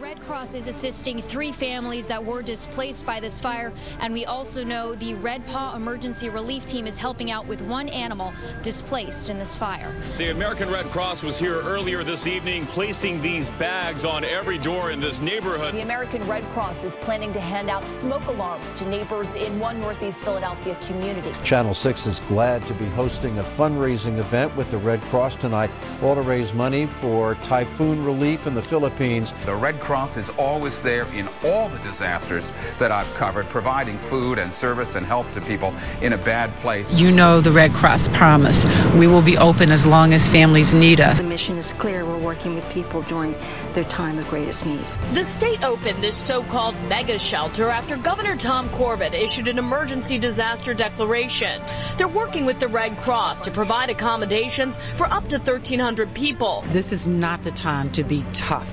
Red Cross is assisting 3 families that were displaced by this fire, and we also know the Red Paw Emergency Relief Team is helping out with 1 animal displaced in this fire. The American Red Cross was here earlier this evening, placing these bags on every door in this neighborhood. The American Red Cross is planning to hand out smoke alarms to neighbors in one Northeast Philadelphia community. Channel 6 is glad to be hosting a fundraising event with the Red Cross tonight, all to raise money for typhoon relief in the Philippines. The Red Cross is always there in all the disasters that I've covered, providing food and service and help to people in a bad place. You know the Red Cross promise. We will be open as long as families need us. The mission is clear. We're working with people during their time of greatest need. The state opened this so-called mega shelter after Governor Tom Corbett issued an emergency disaster declaration. They're working with the Red Cross to provide accommodations for up to 1,300 people. This is not the time to be tough.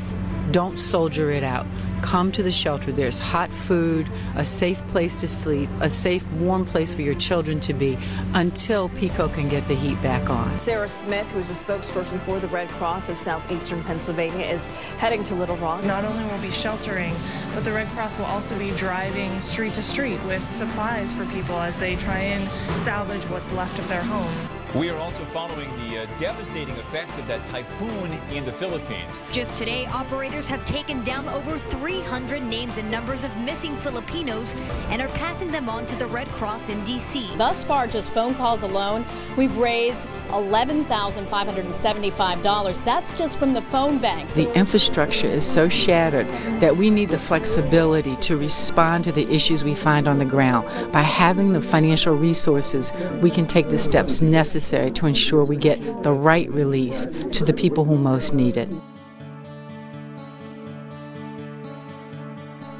Don't soldier it out. Come to the shelter. There's hot food, a safe place to sleep, a safe, warm place for your children to be until Pico can get the heat back on. Sarah Smith, who is a spokesperson for the Red Cross of Southeastern Pennsylvania, is heading to Little Rock. Not only will be sheltering, but the Red Cross will also be driving street to street with supplies for people as they try and salvage what's left of their homes. We are also following the devastating effects of that typhoon in the Philippines. Just today, operators have taken down over 300 names and numbers of missing Filipinos and are passing them on to the Red Cross in D.C. Thus far, just phone calls alone, we've raised $11,575. That's just from the phone bank. The infrastructure is so shattered that we need the flexibility to respond to the issues we find on the ground. By having the financial resources, we can take the steps necessary to ensure we get the right relief to the people who most need it.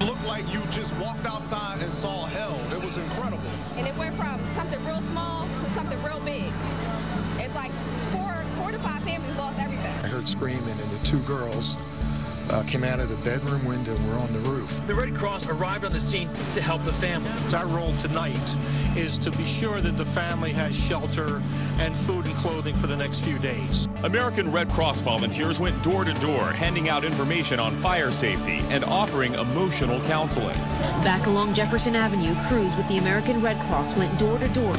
It looked like you just walked outside and saw hell. It was incredible. And it went from something real small to something real big. It's like four to five families lost everything. I heard screaming, and the 2 girls came out of the bedroom window and were on the roof. The Red Cross arrived on the scene to help the family. Our role tonight is to be sure that the family has shelter and food and clothing for the next few days. American Red Cross volunteers went door to door, handing out information on fire safety and offering emotional counseling. Back along Jefferson Avenue, crews with the American Red Cross went door to door.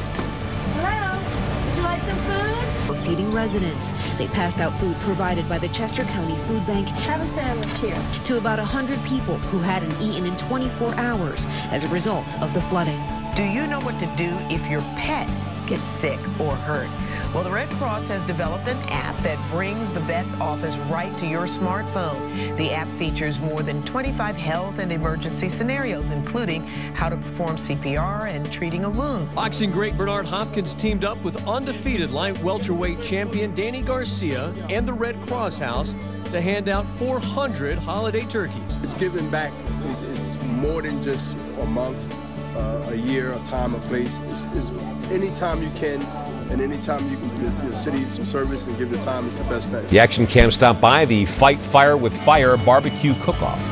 Hello, would you like some food? For feeding residents. They passed out food provided by the Chester County Food Bank. Have a sandwich here. To about 100 people who hadn't eaten in 24 hours as a result of the flooding. Do you know what to do if your pet gets sick or hurt? Well, the Red Cross has developed an app that brings the vet's office right to your smartphone. The app features more than 25 health and emergency scenarios, including how to perform CPR and treating a wound. Boxing great Bernard Hopkins teamed up with undefeated light welterweight champion Danny Garcia and the Red Cross House to hand out 400 holiday turkeys. It's giving back. It's more than just a month, a year, a time, a place. It's anytime you can. And anytime you can give your city some service and give your time, it's the best thing. The action cam stopped by the Fight Fire with Fire barbecue cook-off.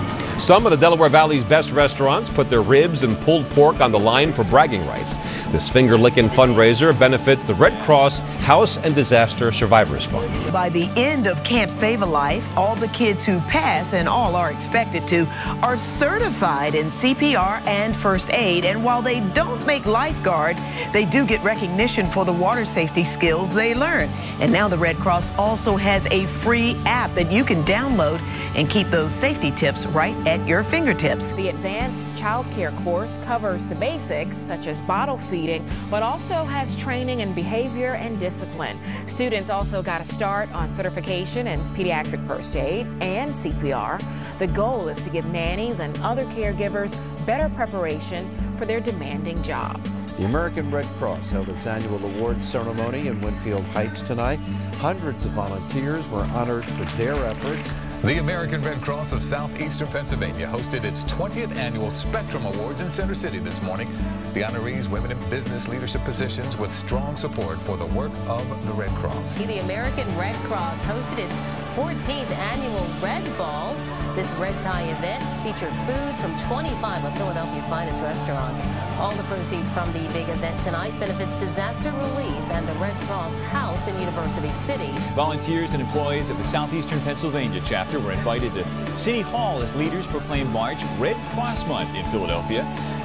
Some of the Delaware Valley's best restaurants put their ribs and pulled pork on the line for bragging rights. This finger-licking fundraiser benefits the Red Cross House and Disaster Survivors Fund. By the end of Camp Save a Life, all the kids who pass, and all are expected to, are certified in CPR and first aid. And while they don't make lifeguard, they do get recognition for the water safety skills they learn. And now the Red Cross also has a free app that you can download and keep those safety tips right at your fingertips. The Advanced Child Care course covers the basics, such as bottle feeding, but also has training in behavior and discipline. Students also got a start on certification in pediatric first aid and CPR. The goal is to give nannies and other caregivers better preparation for their demanding jobs. The American Red Cross held its annual awards ceremony in Winfield Heights tonight. Hundreds of volunteers were honored for their efforts. The American Red Cross of Southeastern Pennsylvania hosted its 20th annual Spectrum Awards in Center City this morning. The honorees, women in business leadership positions with strong support for the work of the Red Cross. The American Red Cross hosted its 14th annual Red Ball. This red tie event featured food from 25 of Philadelphia's finest restaurants. All the proceeds from the big event tonight benefits disaster relief and the Red Cross House in University City. Volunteers and employees of the Southeastern Pennsylvania chapter were invited to City Hall as leaders proclaimed March Red Cross Month in Philadelphia.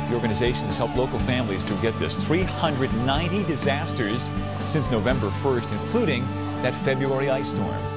The organization has helped local families through, get this, 390 disasters since November 1st, including that February ice storm.